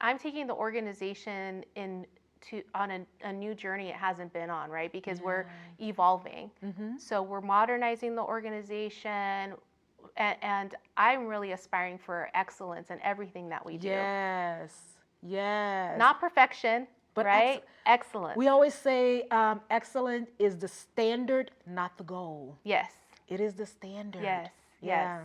I'm taking the organization on a new journey it hasn't been on, right? Because we're evolving. So we're modernizing the organization, and I'm really aspiring for excellence in everything that we do. Yes. Not perfection, but right? Excellence. We always say excellent is the standard, not the goal. Yes. It is the standard. Yes. Yeah.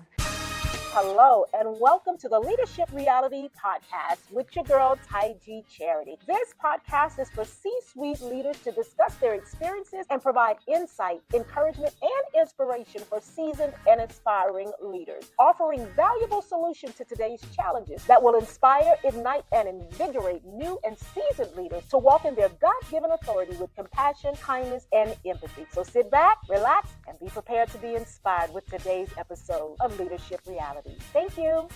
Hello, and welcome to the Leadership Reality Podcast with your girl, Taiji Charity. This podcast is for C-suite leaders to discuss their experiences and provide insight, encouragement, and inspiration for seasoned and inspiring leaders, offering valuable solutions to today's challenges that will inspire, ignite, and invigorate new and seasoned leaders to walk in their God-given authority with compassion, kindness, and empathy. So sit back, relax, and be prepared to be inspired with today's episode of Leadership Reality. Thank you.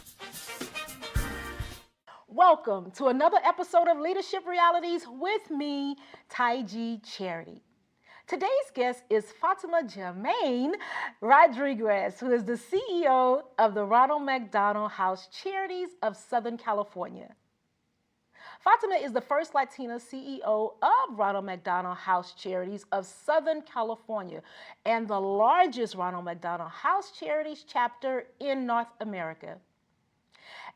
Welcome to another episode of Leadership Realities with me, Taiji Charity. Today's guest is Fatima Djelmane Rodriguez, who is the CEO of the Ronald McDonald House Charities of Southern California. Fatima is the first Latina CEO of Ronald McDonald House Charities of Southern California and the largest Ronald McDonald House Charities chapter in North America.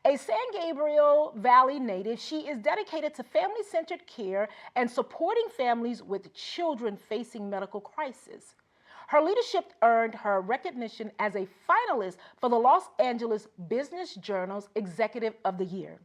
A San Gabriel Valley native, she is dedicated to family-centered care and supporting families with children facing medical crisis. Her leadership earned her recognition as a finalist for the Los Angeles Business Journal's Executive of the Year.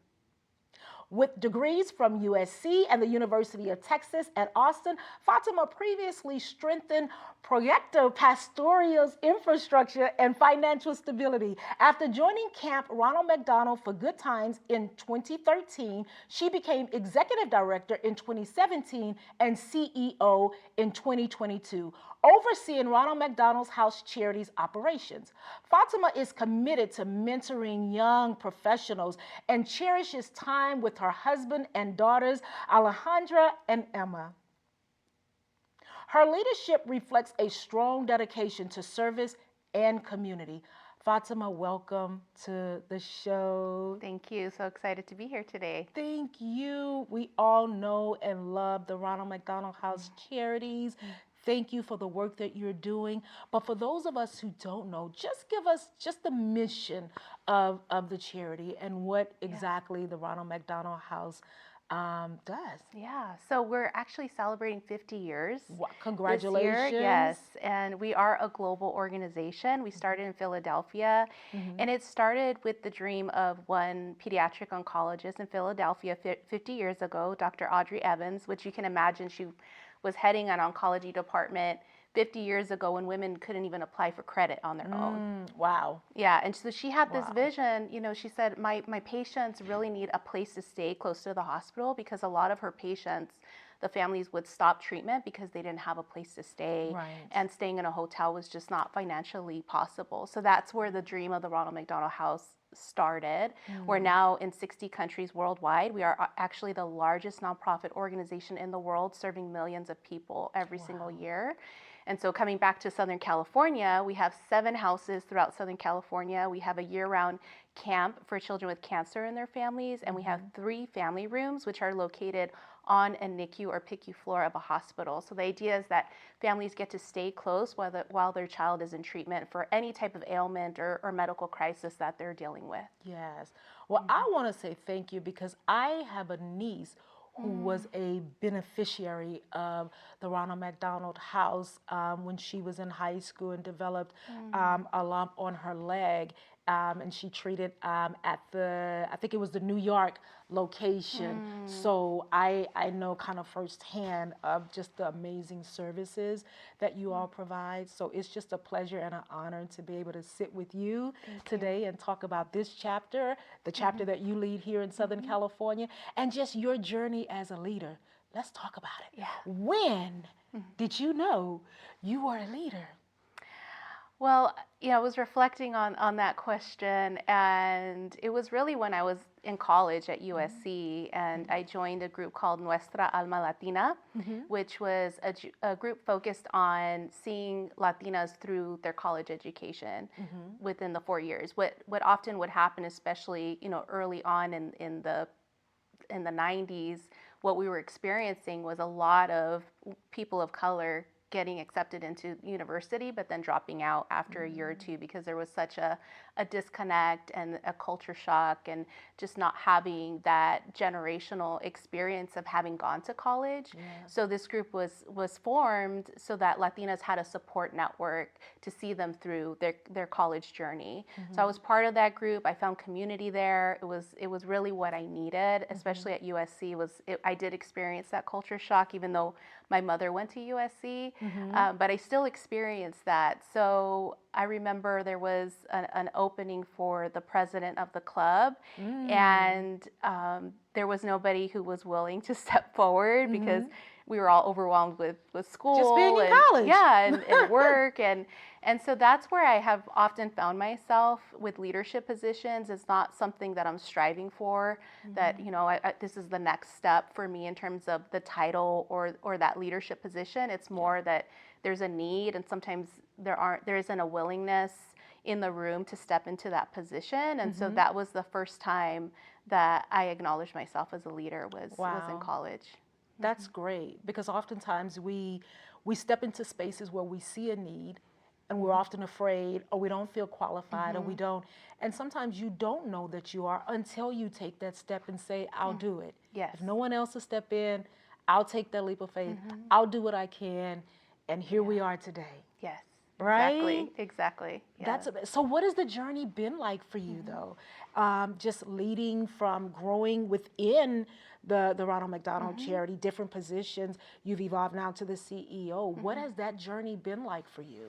With degrees from USC and the University of Texas at Austin, Fatima previously strengthened Proyecto Pastoral's infrastructure and financial stability. After joining Camp Ronald McDonald for Good Times in 2013, she became Executive Director in 2017 and CEO in 2022, overseeing Ronald McDonald House Charities operations. Fatima is committed to mentoring young professionals and cherishes time with her husband and daughters, Alejandra and Emma. Her leadership reflects a strong dedication to service and community. Fatima, welcome to the show. Thank you. So excited to be here today. Thank you. We all know and love the Ronald McDonald House Charities. Thank you for the work that you're doing. But for those of us who don't know, just give us just the mission of the charity and what exactly the Ronald McDonald House does. Yeah, so we're actually celebrating 50 years. Wow, congratulations. This year, yes, and we are a global organization. We started in Philadelphia, and it started with the dream of one pediatric oncologist in Philadelphia 50 years ago, Dr. Audrey Evans, which you can imagine she was heading an oncology department 50 years ago when women couldn't even apply for credit on their own. Wow. Yeah, and so she had this vision, she said, my patients really need a place to stay close to the hospital because a lot of her patients, the families would stop treatment because they didn't have a place to stay. Right. And staying in a hotel was just not financially possible. So that's where the dream of the Ronald McDonald House started. We're now in 60 countries worldwide. We are actually the largest nonprofit organization in the world, serving millions of people every single year. And so coming back to Southern California, we have 7 houses throughout Southern California. We have a year-round camp for children with cancer and their families, and we have 3 family rooms, which are located on a NICU or PICU floor of a hospital. So the idea is that families get to stay close while their child is in treatment for any type of ailment or medical crisis that they're dealing with. Yes. Well, I want to say thank you because I have a niece who was a beneficiary of the Ronald McDonald House when she was in high school and developed a lump on her leg. And she treated at I think it was the New York location. So I know kind of firsthand of just the amazing services that you all provide. So it's just a pleasure and an honor to be able to sit with you today and talk about this chapter, the chapter that you lead here in Southern California, and just your journey as a leader. Let's talk about it. Yeah. When did you know you were a leader? Well, I was reflecting on that question, and it was really when I was in college at USC, and I joined a group called Nuestra Alma Latina, which was a group focused on seeing Latinas through their college education within the 4 years. What often would happen, especially early on in the in the 90s, what we were experiencing was a lot of people of color getting accepted into university, but then dropping out after a year or two because there was such a disconnect and a culture shock, and just not having that generational experience of having gone to college. So this group was formed so that Latinas had a support network to see them through their college journey. So I was part of that group. I found community there. It was really what I needed, especially at USC. I did experience that culture shock, even though my mother went to USC, but I still experienced that. So I remember there was an opening for the president of the club, and there was nobody who was willing to step forward because we were all overwhelmed with school. Just being in college. Yeah, and work. And so that's where I have often found myself with leadership positions. It's not something that I'm striving for, that, you know, this is the next step for me in terms of the title or that leadership position. It's more that there's a need, and sometimes there isn't a willingness in the room to step into that position. And so that was the first time that I acknowledged myself as a leader was in college. That's great, because oftentimes we step into spaces where we see a need, and we're often afraid, or we don't feel qualified, or we don't. And sometimes you don't know that you are until you take that step and say, I'll do it. Yes. If no one else will step in, I'll take that leap of faith. I'll do what I can. And here we are today. Yes. Right? Exactly. Yeah. So what has the journey been like for you, though? Just leading from growing within the Ronald McDonald Charity, different positions. You've evolved now to the CEO. What has that journey been like for you?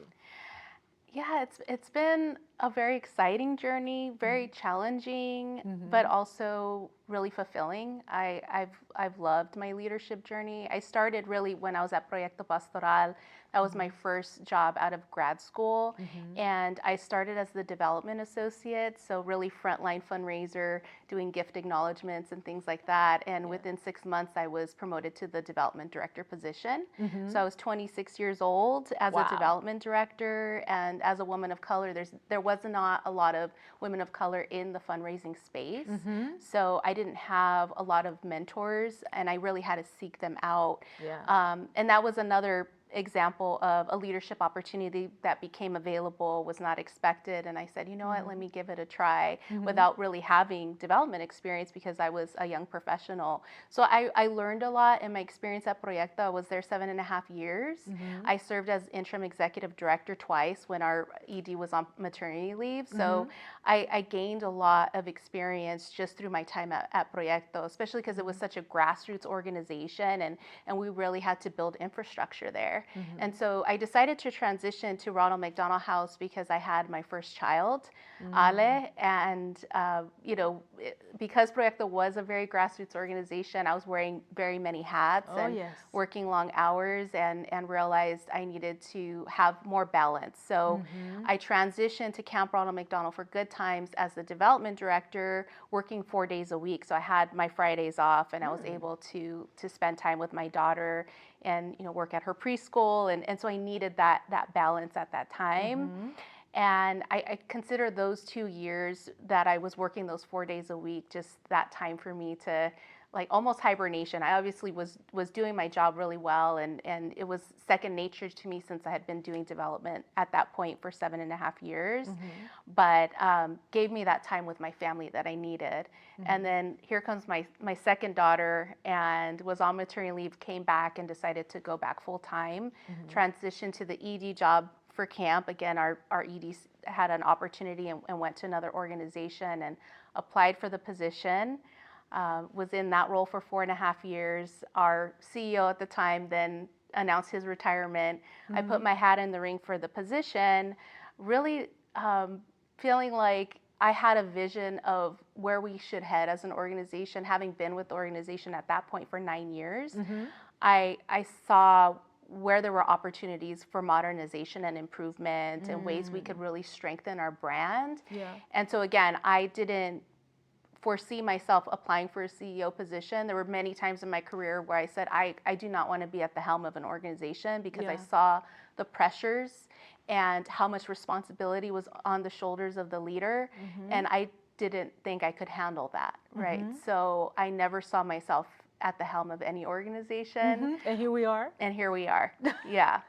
Yeah, it's been a very exciting journey, very challenging, but also really fulfilling. I've loved my leadership journey. I started really when I was at Proyecto Pastoral. That was my first job out of grad school, and I started as the development associate, so really frontline fundraiser, doing gift acknowledgements and things like that. And within 6 months, I was promoted to the development director position. So I was 26 years old as a development director, and as a woman of color, there was not a lot of women of color in the fundraising space. So I didn't have a lot of mentors, and I really had to seek them out. And that was another example of a leadership opportunity that became available, was not expected, and I said, you know what, let me give it a try without really having development experience because I was a young professional. So I learned a lot in my experience at Proyecto. I was there 7.5 years. I served as interim executive director twice when our ED was on maternity leave. So I gained a lot of experience just through my time at Proyecto, especially because it was such a grassroots organization, and we really had to build infrastructure there. And so I decided to transition to Ronald McDonald House because I had my first child, Ale, and you know, because Proyecto was a very grassroots organization, I was wearing very many hats and working long hours, and realized I needed to have more balance. So I transitioned to Camp Ronald McDonald for Good Times as the development director, working 4 days a week. So I had my Fridays off, and I was able to spend time with my daughter and, you know, work at her preschool, and so I needed that balance at that time. And I consider those 2 years that I was working those 4 days a week just that time for me to, like, almost hibernation. I obviously was doing my job really well, and it was second nature to me since I had been doing development at that point for 7.5 years, but gave me that time with my family that I needed. And then here comes my second daughter, and was on maternity leave, came back and decided to go back full time, transitioned to the ED job for camp. Again, our ED had an opportunity and went to another organization and applied for the position. Was in that role for 4.5 years. Our CEO at the time then announced his retirement. I put my hat in the ring for the position, really feeling like I had a vision of where we should head as an organization. Having been with the organization at that point for 9 years, I saw where there were opportunities for modernization and improvement and ways we could really strengthen our brand. And so again, I didn't foresee myself applying for a CEO position. There were many times in my career where I said, I do not want to be at the helm of an organization, because I saw the pressures and how much responsibility was on the shoulders of the leader. And didn't think I could handle that, right? So I never saw myself at the helm of any organization. And here we are. And here we are. Yeah.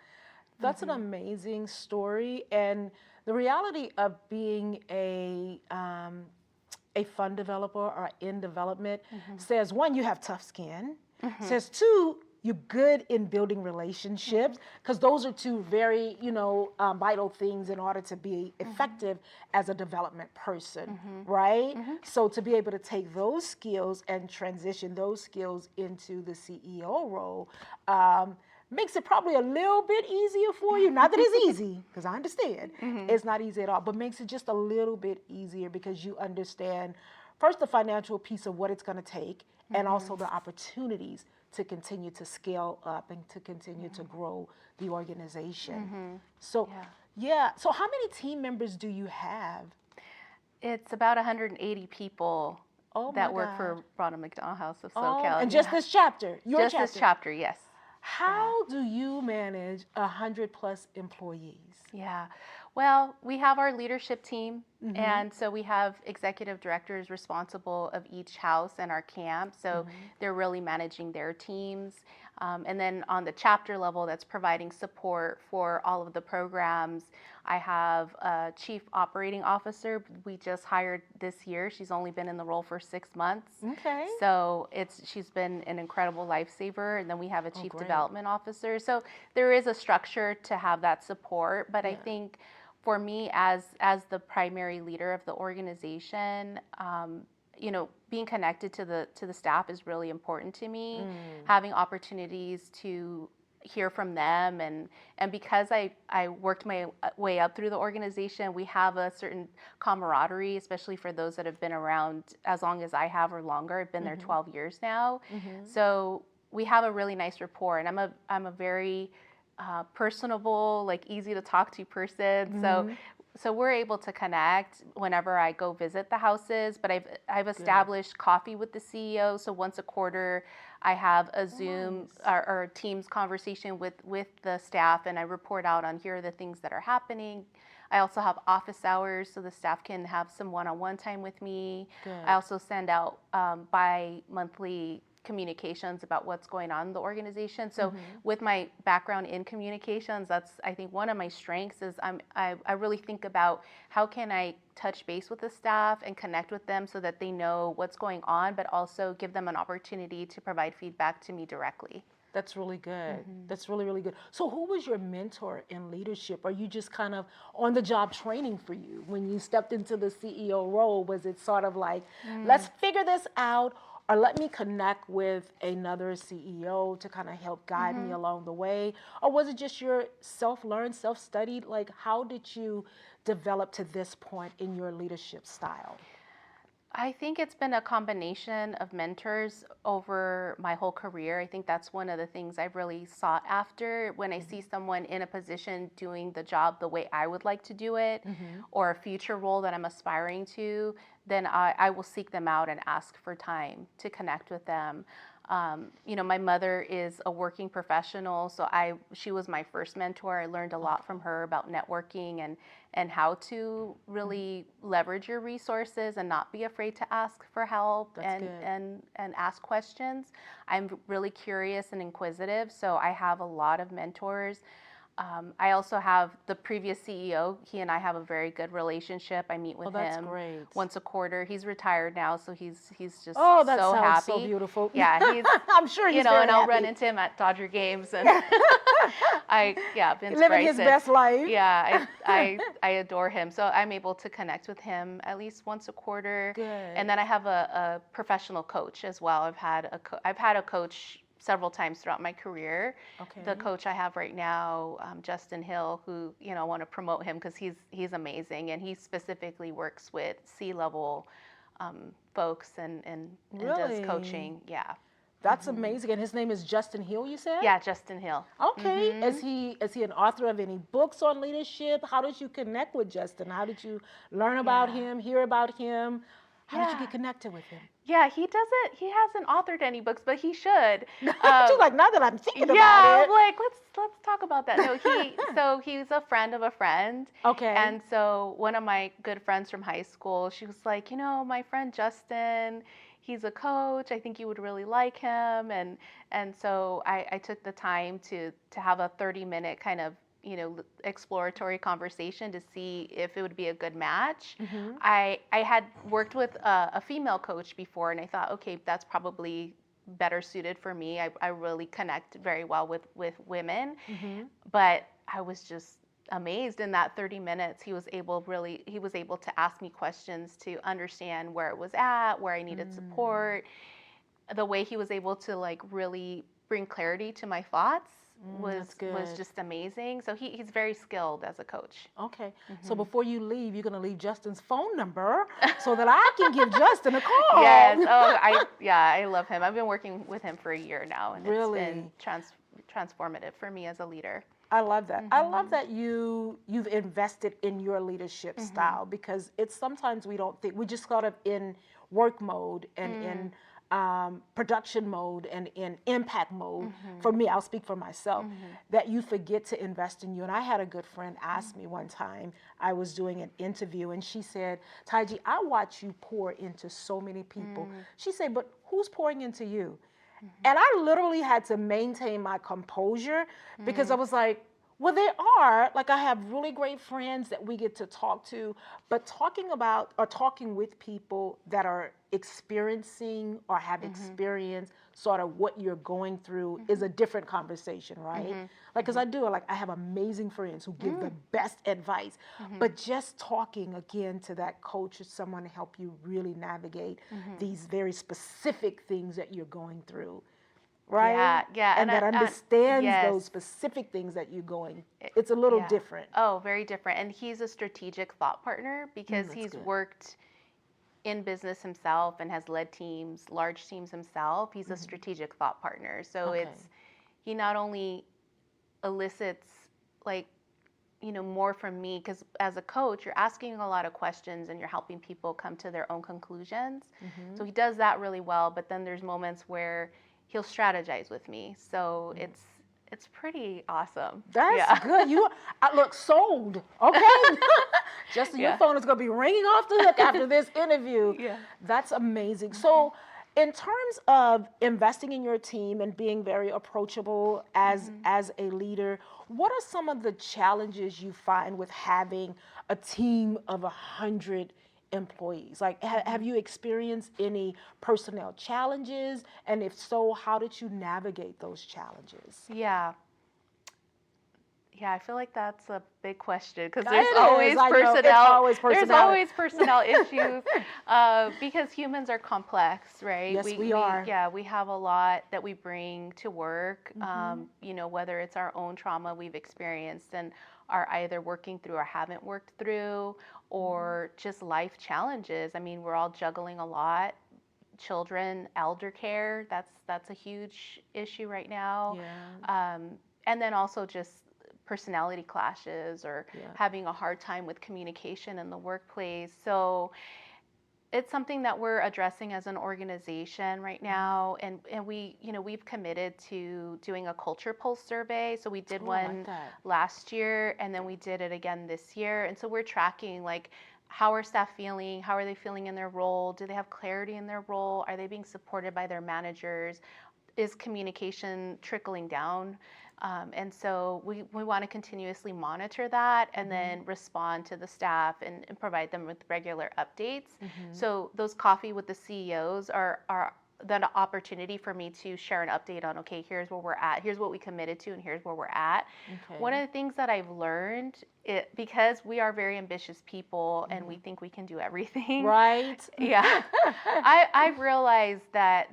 That's an amazing story. And the reality of being a fund developer or in development says, one, you have tough skin. Says, two, you're good in building relationships, because those are two very, vital things in order to be effective as a development person, right? So to be able to take those skills and transition those skills into the CEO role makes it probably a little bit easier for you. Not that it's easy, because I understand it's not easy at all, but makes it just a little bit easier because you understand, first, the financial piece of what it's going to take, and also the opportunities to continue to scale up and to continue to grow the organization. So, so how many team members do you have? It's about 180 people that work for Ronald McDonald House of SoCal. And just this chapter, this chapter, yes. How do you manage 100+ employees? Yeah. Well, we have our leadership team, and so we have executive directors responsible of each house and our camp. So they're really managing their teams. And then on the chapter level, that's providing support for all of the programs. I have a chief operating officer. We just hired this year. She's only been in the role for 6 months. Okay. So she's been an incredible lifesaver. And then we have a chief development officer. So there is a structure to have that support. But I think for me, as the primary leader of the organization, being connected to the staff is really important to me. Having opportunities to hear from them, and because I worked my way up through the organization, we have a certain camaraderie, especially for those that have been around as long as I have or longer. I've been there 12 years now. So we have a really nice rapport, and I'm a very personable, easy to talk to person. So we're able to connect whenever I go visit the houses, but I've established coffee with the CEO. So once a quarter, I have a Zoom or Teams conversation with the staff, and I report out on here are the things that are happening. I also have office hours, so the staff can have some one-on-one time with me. I also send out bi-monthly communications about what's going on in the organization. So with my background in communications, that's, I think, one of my strengths is I really think about how can I touch base with the staff and connect with them so that they know what's going on, but also give them an opportunity to provide feedback to me directly. That's really good. That's really, really good. So who was your mentor in leadership? Are you just kind of on the job training for you when you stepped into the CEO role? Was it sort of like, let's figure this out, or let me connect with another CEO to kind of help guide me along the way? Or was it just your self-learned, self-studied? How did you develop to this point in your leadership style? I think it's been a combination of mentors over my whole career. I think that's one of the things I've really sought after. When I see someone in a position doing the job the way I would like to do it, or a future role that I'm aspiring to, then I will seek them out and ask for time to connect with them. My mother is a working professional, so she was my first mentor. I learned a lot from her about networking and how to really leverage your resources and not be afraid to ask for help and ask questions. I'm really curious and inquisitive, so I have a lot of mentors. I also have the previous CEO. He and I have a very good relationship. I meet with him once a quarter. He's retired now, so he's just so happy. So beautiful. Yeah, he's. I'm sure he's very and I'll happy. run into him at Dodger games, and Vince living his best life. Yeah, I adore him. So I'm able to connect with him at least once a quarter. Good. And then I have a professional coach as well. I've had a coach several times throughout my career. Okay. The coach I have right now, Justin Hill, who, I want to promote him because he's amazing, and he specifically works with C-level folks and does coaching. Yeah. That's amazing. And his name is Justin Hill, you said? Yeah, Justin Hill. Okay. Is he an author of any books on leadership? How did you connect with Justin? How did you learn about him, hear about him? How did you get connected with him? Yeah, he hasn't authored any books, but he should. She's like, now that I'm thinking Yeah, about I'm like, let's talk about that. No, so he's a friend of a friend. Okay. And so one of my good friends from high school, she was like, my friend Justin, he's a coach. I think you would really like him. And so I took the time to have a 30-minute kind of exploratory conversation to see if it would be a good match. Mm-hmm. I had worked with a female coach before, and I thought, okay, that's probably better suited for me. I really connect very well with women. Mm-hmm. But I was just amazed in that 30 minutes. He was able to ask me questions to understand where it was at, where I needed support. The way he was able to like really bring clarity to my thoughts was just amazing. So he's very skilled as a coach. Okay. So before you leave, you're going to leave Justin's phone number so that I can give Justin a call. Yes. I love him. I've been working with him for a year now, and Really? it's been transformative for me as a leader. I love that. I love that you've invested in your leadership style, because it's sometimes we don't think, we just sort of in work mode and in production mode and in impact mode. For me, I'll speak for myself, that you forget to invest in you. And I had a good friend ask me one time, I was doing an interview, and she said, Taiji, I watch you pour into so many people. She said, but who's pouring into you? And I literally had to maintain my composure, because I was like, well, they are. Like, I have really great friends that we get to talk to, but talking about or talking with people that are experiencing or have experienced sort of what you're going through is a different conversation, right? Like, because I have amazing friends who give the best advice, but just talking again to that coach or someone to help you really navigate these very specific things that you're going through. Right? Yeah. And that understands those specific things that you're going. It's a little different. Oh, very different. And he's a strategic thought partner, because he's worked in business himself and has led teams, large teams himself. He's a strategic thought partner. So he not only elicits more from me, because as a coach, you're asking a lot of questions and you're helping people come to their own conclusions. So he does that really well. But then there's moments where he'll strategize with me. So it's pretty awesome. That's good. I look sold. Okay. Justin, your phone is going to be ringing off the hook after this interview. That's amazing. So in terms of investing in your team and being very approachable as a leader, what are some of the challenges you find with having a team of 100 employees? Like, have you experienced any personnel challenges? And if so, how did you navigate those challenges? Yeah, I feel like that's a big question, because there's always personnel. There's always personnel issues, because humans are complex, right? Yes, we are. Yeah, we have a lot that we bring to work. Whether it's our own trauma we've experienced and are either working through or haven't worked through, or just life challenges. I mean, we're all juggling a lot. Children, elder care, that's a huge issue right now. And then also just personality clashes or having a hard time with communication in the workplace. So it's something that we're addressing as an organization right now, and we've committed to doing a culture pulse survey. So we did one last year, and then we did it again this year. And so we're tracking, like, how are staff feeling? How are they feeling in their role? Do they have clarity in their role? Are they being supported by their managers? Is communication trickling down? And so we want to continuously monitor that, and then respond to the staff and provide them with regular updates. So those coffee with the CEOs are the opportunity for me to share an update on, okay, here's where we're at, here's what we committed to, and here's where we're at. One of the things that I've learned, because we are very ambitious people and we think we can do everything. Right. I've realized that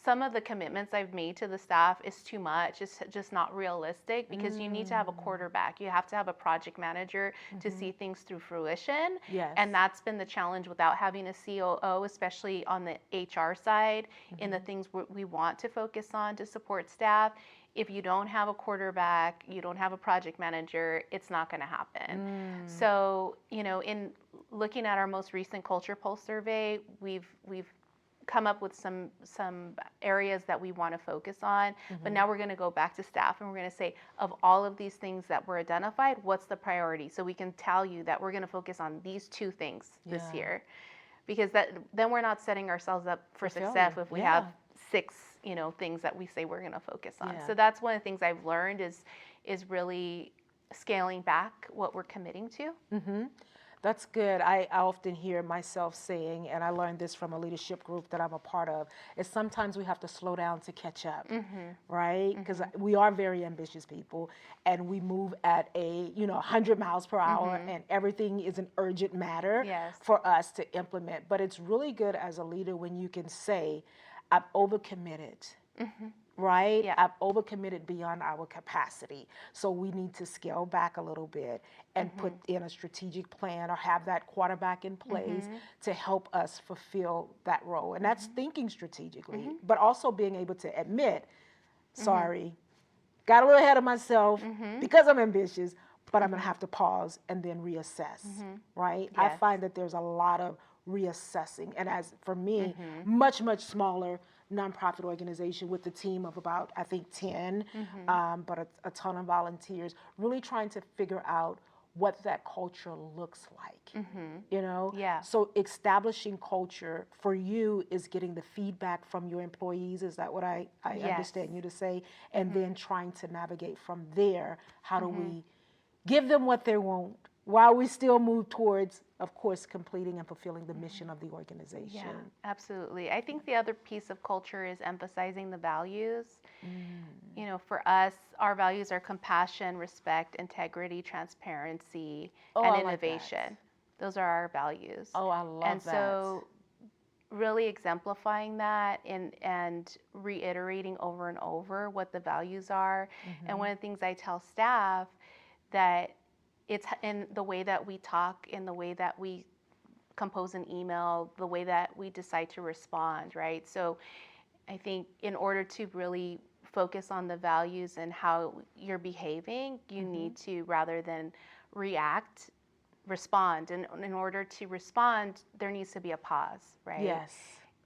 some of the commitments I've made to the staff is too much. It's just not realistic, because you need to have a quarterback. You have to have a project manager to see things through fruition. And that's been the challenge without having a COO, especially on the HR side, in the things we want to focus on to support staff. If you don't have a quarterback, you don't have a project manager, it's not going to happen. So, in looking at our most recent Culture Pulse survey, we've come up with some areas that we want to focus on, but now we're going to go back to staff and we're going to say, of all of these things that were identified, what's the priority? So we can tell you that we're going to focus on these 2 things this year, because then we're not setting ourselves up for success if we have 6, things that we say we're going to focus on. So that's one of the things I've learned is really scaling back what we're committing to. That's good. I often hear myself saying, and I learned this from a leadership group that I'm a part of, is sometimes we have to slow down to catch up, right? Because we are very ambitious people, and we move at 100 miles per hour, and everything is an urgent matter for us to implement. But it's really good as a leader when you can say, I've overcommitted. Right? Yeah. I've overcommitted beyond our capacity. So we need to scale back a little bit and put in a strategic plan or have that quarterback in place to help us fulfill that role. And that's thinking strategically, but also being able to admit, sorry, got a little ahead of myself because I'm ambitious, but I'm going to have to pause and then reassess, right? I find that there's a lot of reassessing. And as for me, much, much smaller nonprofit organization with a team of about, I think, 10, but a ton of volunteers, really trying to figure out what that culture looks like, Yeah. So establishing culture for you is getting the feedback from your employees. Is that what I understand you to say? And then trying to navigate from there. How do we give them what they want while we still move towards, of course, completing and fulfilling the mission of the organization? Yeah, absolutely. I think the other piece of culture is emphasizing the values. For us, our values are compassion, respect, integrity, transparency, and innovation. Those are our values. Oh, I love and that. So really exemplifying that and reiterating over and over what the values are. And one of the things I tell staff, that it's in the way that we talk, in the way that we compose an email, the way that we decide to respond, right? So I think in order to really focus on the values and how you're behaving, you need to, rather than react, respond. And in order to respond, there needs to be a pause, right? Yes.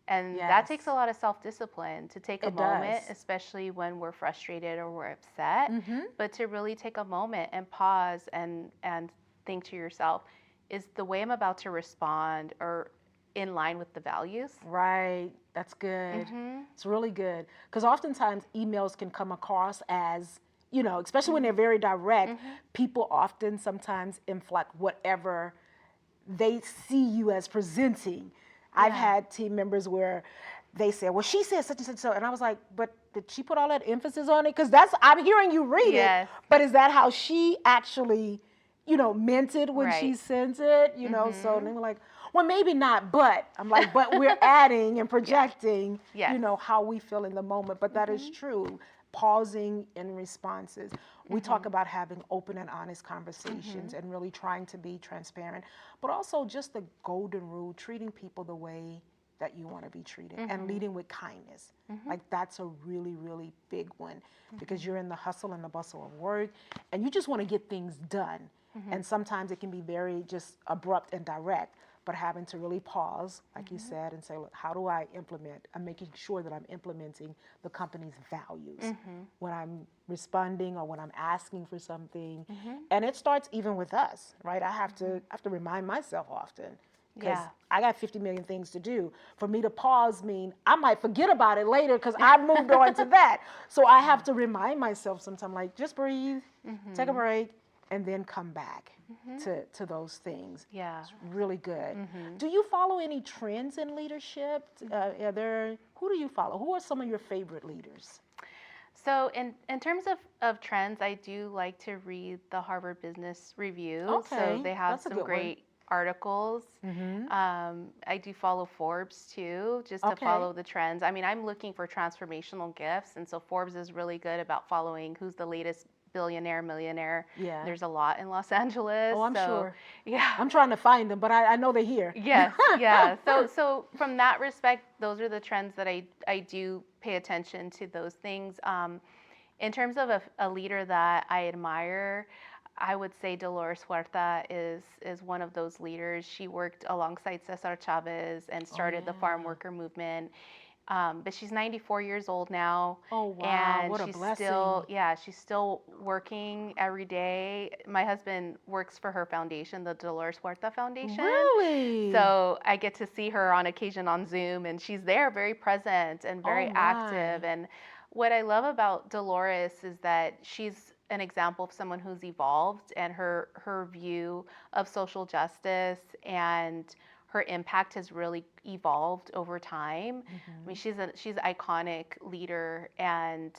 And that takes a lot of self-discipline to take a moment, especially when we're frustrated or we're upset, but to really take a moment and pause and think to yourself, is the way I'm about to respond or in line with the values? Right. That's good. It's really good. Because oftentimes emails can come across as, especially when they're very direct, people often sometimes inflect whatever they see you as presenting. I've had team members where they say, well, she said such and such, so. And I was like, but did she put all that emphasis on it? Because I'm hearing you read it, but is that how she actually, meant it when she sent it? So they were like, well, maybe not, but. I'm like, but we're adding and projecting, how we feel in the moment. But that is true. Pausing in responses. We talk about having open and honest conversations and really trying to be transparent, but also just the golden rule, treating people the way that you want to be treated and leading with kindness. Like that's a really, really big one because you're in the hustle and the bustle of work and you just want to get things done. And sometimes it can be very just abrupt and direct, but having to really pause, like you said, and say, look, how do I implement? I'm making sure that I'm implementing the company's values when I'm responding or when I'm asking for something. And it starts even with us, right? I have to remind myself often because I got 50 million things to do. For me to pause mean I might forget about it later because I moved on to that. So I have to remind myself sometimes, like, just breathe, take a break, and then come back to those things. Yeah. It's really good. Do you follow any trends in leadership? Who do you follow? Who are some of your favorite leaders? So in terms of trends, I do like to read the Harvard Business Review. Okay, so they have some great articles. I do follow Forbes too, just to follow the trends. I mean, I'm looking for transformational gifts, and so Forbes is really good about following who's the latest billionaire, millionaire. Yeah. There's a lot in Los Angeles. Oh, I'm sure. Yeah. I'm trying to find them, but I know they're here. Yes, yeah. So from that respect, those are the trends that I do pay attention to those things. In terms of a leader that I admire, I would say Dolores Huerta is one of those leaders. She worked alongside Cesar Chavez and started the farm worker movement. But she's 94 years old now. Oh, wow. And what a she's blessing. she's still working every day. My husband works for her foundation, the Dolores Huerta Foundation. Really? So I get to see her on occasion on Zoom, and she's there very present and very active. And what I love about Dolores is that she's an example of someone who's evolved, and her view of social justice and her impact has really evolved over time. I mean, she's an iconic leader, and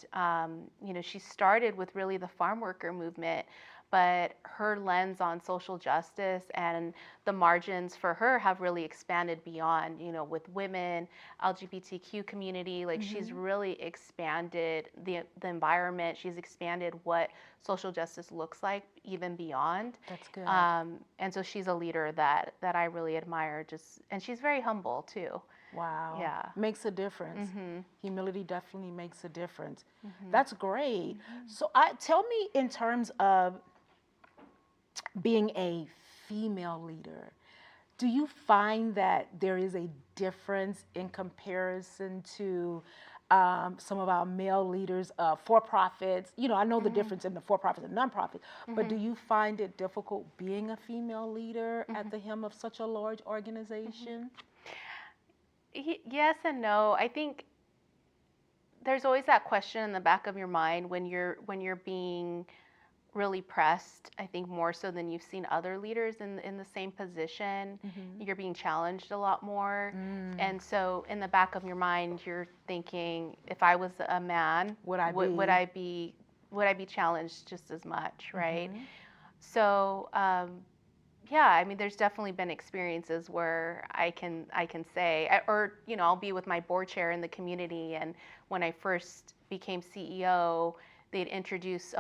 she started with really the farm worker movement, but her lens on social justice and the margins for her have really expanded beyond, with women, LGBTQ community. Like she's really expanded the environment. She's expanded what social justice looks like even beyond. That's good. And so she's a leader that I really admire. And she's very humble too. Wow. Yeah. Makes a difference. Humility definitely makes a difference. Mm-hmm. That's great. So tell me, in terms of being a female leader, do you find that there is a difference in comparison to some of our male leaders, for-profits? I know the difference in the for-profits and non-profits, but do you find it difficult being a female leader at the helm of such a large organization? Yes and no. I think there's always that question in the back of your mind when you're being really pressed. I think more so than you've seen other leaders in the same position. You're being challenged a lot more. And so in the back of your mind, you're thinking, if I was a man, would I be challenged just as much, right? So I mean, there's definitely been experiences where I can say, I'll be with my board chair in the community, and when I first became CEO, they'd introduce,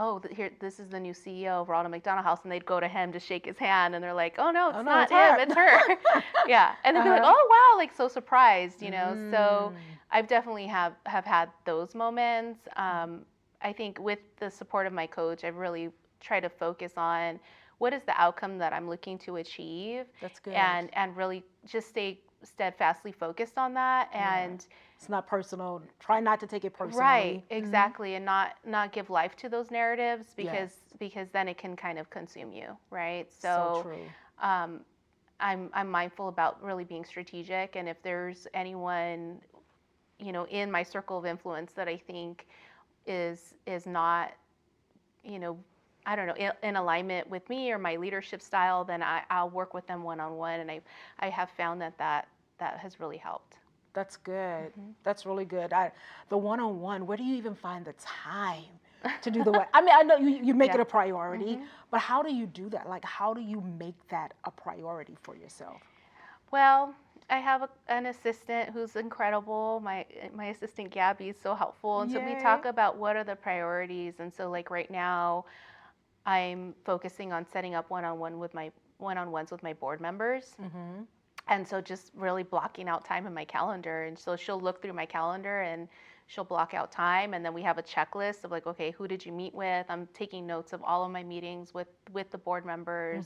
this is the new CEO of Ronald McDonald House, and they'd go to him to shake his hand, and they're like, oh no, it's not him, it's her. Yeah, and they'd be like, oh wow, like so surprised, So I've definitely have had those moments. I think with the support of my coach, I've really tried to focus on what is the outcome that I'm looking to achieve. That's good. And really just stay steadfastly focused on that. And it's not personal. Try not to take it personally. Right, exactly, and not give life to those narratives because then it can kind of consume you, right? So true. I'm mindful about really being strategic, and if there's anyone, in my circle of influence that I think is not, I don't know, in alignment with me or my leadership style, then I'll work with them one-on-one, and I have found that has really helped. That's good. That's really good. The one-on-one, where do you even find the time to do the work? I mean, I know you make it a priority, but how do you do that? Like, how do you make that a priority for yourself? Well, I have an assistant who's incredible. My assistant, Gabby, is so helpful. And so we talk about what are the priorities. And so like right now, I'm focusing on setting up one-on-ones with my board members. And so just really blocking out time in my calendar. And so she'll look through my calendar and she'll block out time. And then we have a checklist of like, okay, who did you meet with? I'm taking notes of all of my meetings with the board members,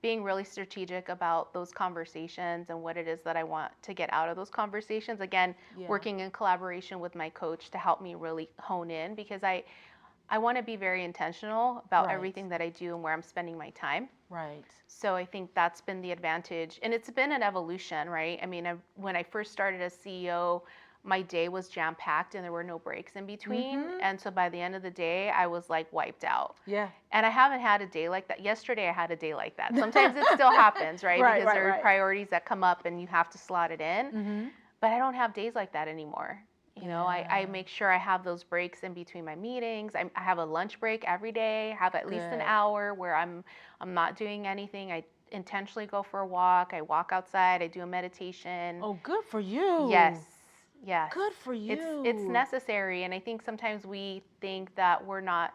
being really strategic about those conversations and what it is that I want to get out of those conversations. Again, working in collaboration with my coach to help me really hone in, because I want to be very intentional about everything that I do and where I'm spending my time. Right. So I think that's been the advantage. And it's been an evolution, right? I mean, when I first started as CEO, my day was jam-packed and there were no breaks in between. And so by the end of the day, I was like wiped out. Yeah. And I haven't had a day like that. Yesterday, I had a day like that. Sometimes it still happens, right? Because there are priorities that come up and you have to slot it in. But I don't have days like that anymore. I make sure I have those breaks in between my meetings. I have a lunch break every day, have at least an hour where I'm not doing anything. I intentionally go for a walk. I walk outside. I do a meditation. Oh, good for you. Yes. Good for you. It's necessary. And I think sometimes we think that we're not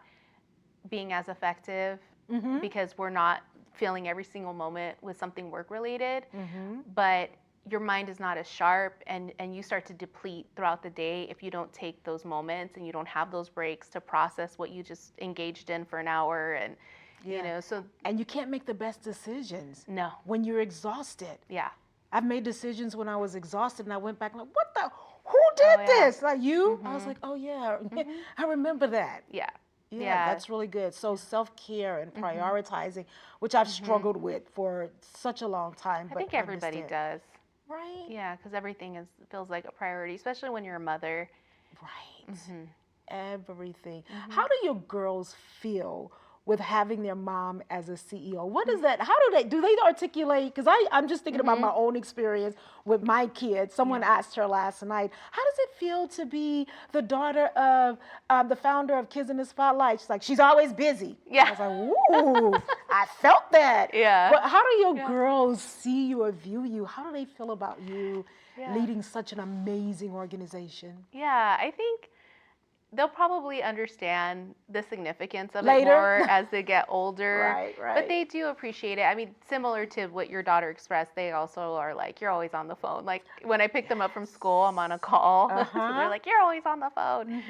being as effective because we're not filling every single moment with something work-related. But your mind is not as sharp, and you start to deplete throughout the day if you don't take those moments and you don't have those breaks to process what you just engaged in for an hour. And You know, so and you can't make the best decisions no. when you're exhausted. Yeah. I've made decisions when I was exhausted, and I went back and like, what the? Who did this? Like you? I was like, oh yeah, I remember that. Yeah. Yeah, that's really good. So self-care and prioritizing, which I've struggled with for such a long time. I think everybody does. Right? Yeah, because everything feels like a priority, especially when you're a mother. Right. Everything. How do your girls feel with having their mom as a CEO? What is that? How do they articulate? Because I'm just thinking about my own experience with my kids. Someone asked her last night, how does it feel to be the daughter of the founder of Kids in the Spotlight? She's like, she's always busy. Yeah. I was like, ooh, I felt that. Yeah. But how do your girls see you or view you? How do they feel about you leading such an amazing organization? Yeah, I think they'll probably understand the significance of Later. it more as they get older. Right. But they do appreciate it. I mean, similar to what your daughter expressed, they also are like, you're always on the phone. Like when I pick them up from school, I'm on a call. So they're like, you're always on the phone.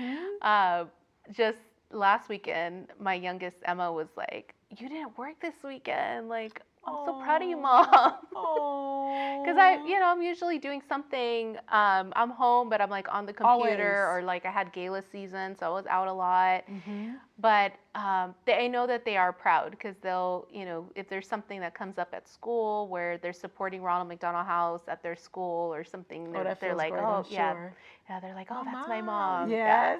Just last weekend, my youngest Emma was like, you didn't work this weekend. Like, I'm so proud of you, Mom. Because I'm usually doing something. I'm home, but I'm like on the computer, or like I had gala season, so I was out a lot. But I know that they are proud because they'll, if there's something that comes up at school where they're supporting Ronald McDonald House at their school or something, they're like, great, yeah, they're like, oh, that's my mom. Yes.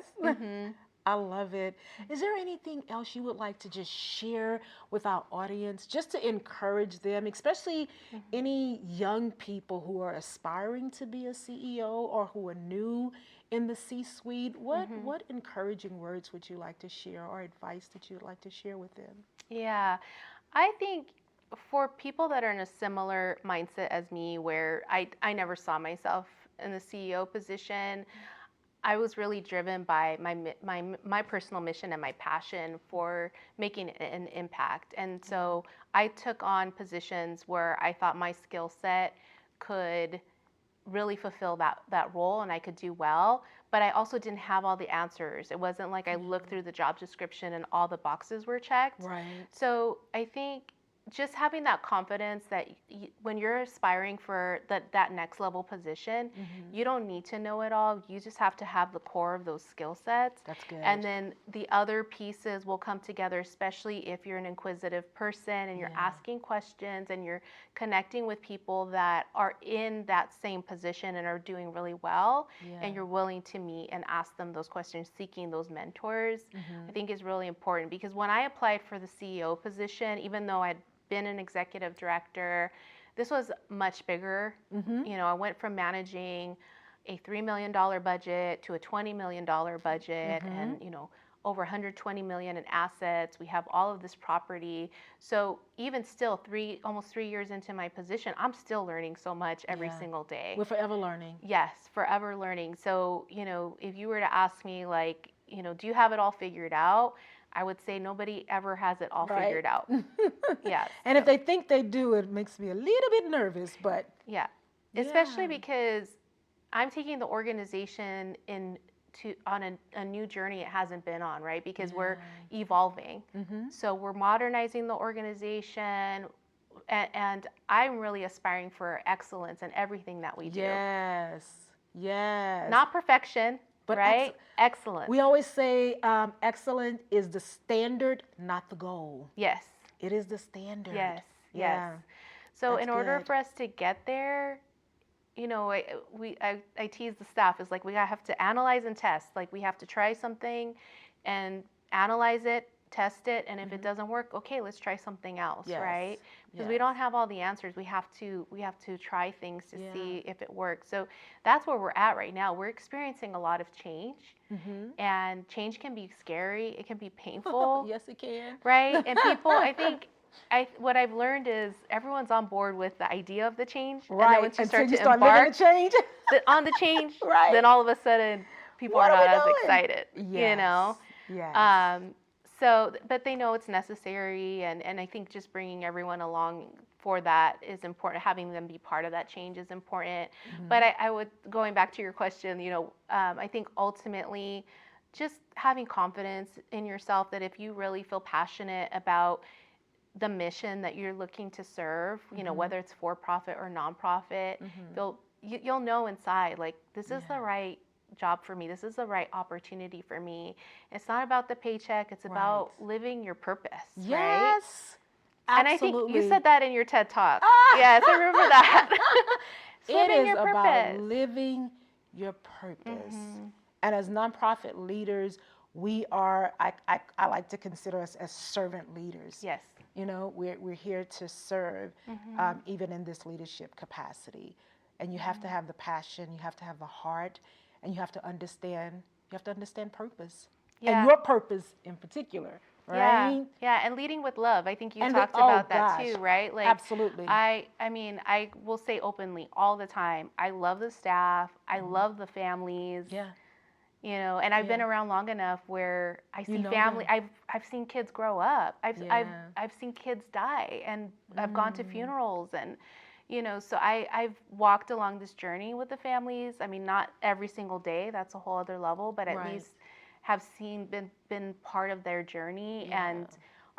I love it. Is there anything else you would like to just share with our audience, just to encourage them, especially any young people who are aspiring to be a CEO or who are new in the C-suite? What encouraging words would you like to share, or advice that you'd like to share with them? Yeah, I think for people that are in a similar mindset as me, where I never saw myself in the CEO position, I was really driven by my personal mission and my passion for making an impact. And so I took on positions where I thought my skill set could really fulfill that role and I could do well, but I also didn't have all the answers. It wasn't like I looked through the job description and all the boxes were checked. Right. So I think just having that confidence that when you're aspiring for that next level position, you don't need to know it all. You just have to have the core of those skill sets. That's good. And then the other pieces will come together, especially if you're an inquisitive person and you're asking questions and you're connecting with people that are in that same position and are doing really well, and you're willing to meet and ask them those questions, seeking those mentors, I think is really important. Because when I applied for the CEO position, even though I'd been an executive director, this was much bigger. I went from managing a $3 million budget to a $20 million budget, and over 120 million in assets. We have all of this property. So even still, almost 3 years into my position, I'm still learning so much every single day. We're forever learning. Yes, forever learning. So if you were to ask me, like, do you have it all figured out? I would say nobody ever has it all figured out. Yes. And if they think they do, it makes me a little bit nervous, but. Yeah. Especially because I'm taking the organization on a new journey it hasn't been on, right? Because we're evolving. So we're modernizing the organization, and I'm really aspiring for excellence in everything that we do. Yes. Not perfection. But right? Excellent. We always say excellent is the standard, not the goal. Yes. It is the standard. Yes. Yeah. So in order for us to get there, I tease the staff, is like we have to analyze and test. Like we have to try something and analyze it, test it, and if it doesn't work, okay, let's try something else, right? Because we don't have all the answers. We have to try things to see if it works. So that's where we're at right now. We're experiencing a lot of change, and change can be scary. It can be painful. Yes, it can. Right? And people, I think, what I've learned is everyone's on board with the idea of the change. Right. And then once you start to living embark the change. on the change, right. then all of a sudden people are not as excited. Yes. Yes. So, but they know it's necessary, and I think just bringing everyone along for that is important. Having them be part of that change is important. But I would, going back to your question, I think ultimately just having confidence in yourself that if you really feel passionate about the mission that you're looking to serve, you know, whether it's for-profit or nonprofit, you'll know inside, like, this is the right job for me. This is the right opportunity for me. It's not about the paycheck. It's about living your purpose, right? Yes. And Absolutely. I think you said that in your TED Talk. Yes, I remember that. It is your about purpose. living your purpose. And as nonprofit leaders, we are, I like to consider us as servant leaders. Yes. You know, we're here to serve, even in this leadership capacity. And you have to have the passion, you have to have the heart, and you have to understand purpose. Yeah. And your purpose in particular, right? Yeah, and leading with love. I think you talked about that too, right? Like, absolutely. I mean, I will say openly all the time, I love the staff, I love the families. Yeah. You know, and I've been around long enough where I see family. them. I've seen kids grow up. I've seen kids die, and I've gone to funerals, and you know, so I've walked along this journey with the families. I mean, not every single day. That's a whole other level, but at least have been part of their journey, and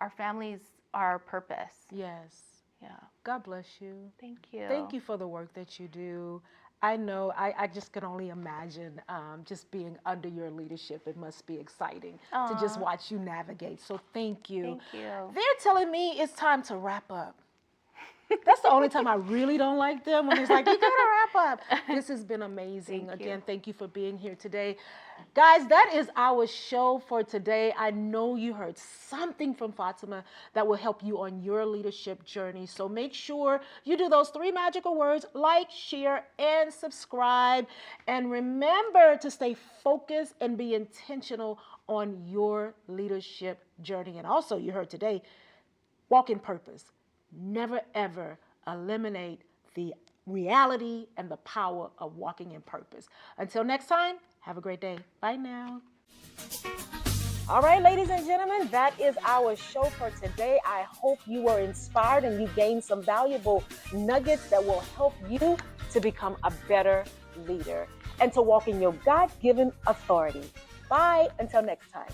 our families are our purpose. Yes. Yeah. God bless you. Thank you. Thank you for the work that you do. I know, I just can only imagine just being under your leadership. It must be exciting to just watch you navigate. So thank you. Thank you. They're telling me it's time to wrap up. That's the only time I really don't like them, when it's like, you gotta wrap up. This has been amazing. Again, thank you for being here today. Guys, that is our show for today. I know you heard something from Fatima that will help you on your leadership journey. So make sure you do those 3 magical words: like, share, and subscribe. And remember to stay focused and be intentional on your leadership journey. And also, you heard today, walk in purpose. Never, ever eliminate the reality and the power of walking in purpose. Until next time, have a great day. Bye now. All right, ladies and gentlemen, that is our show for today. I hope you were inspired and you gained some valuable nuggets that will help you to become a better leader and to walk in your God-given authority. Bye, until next time.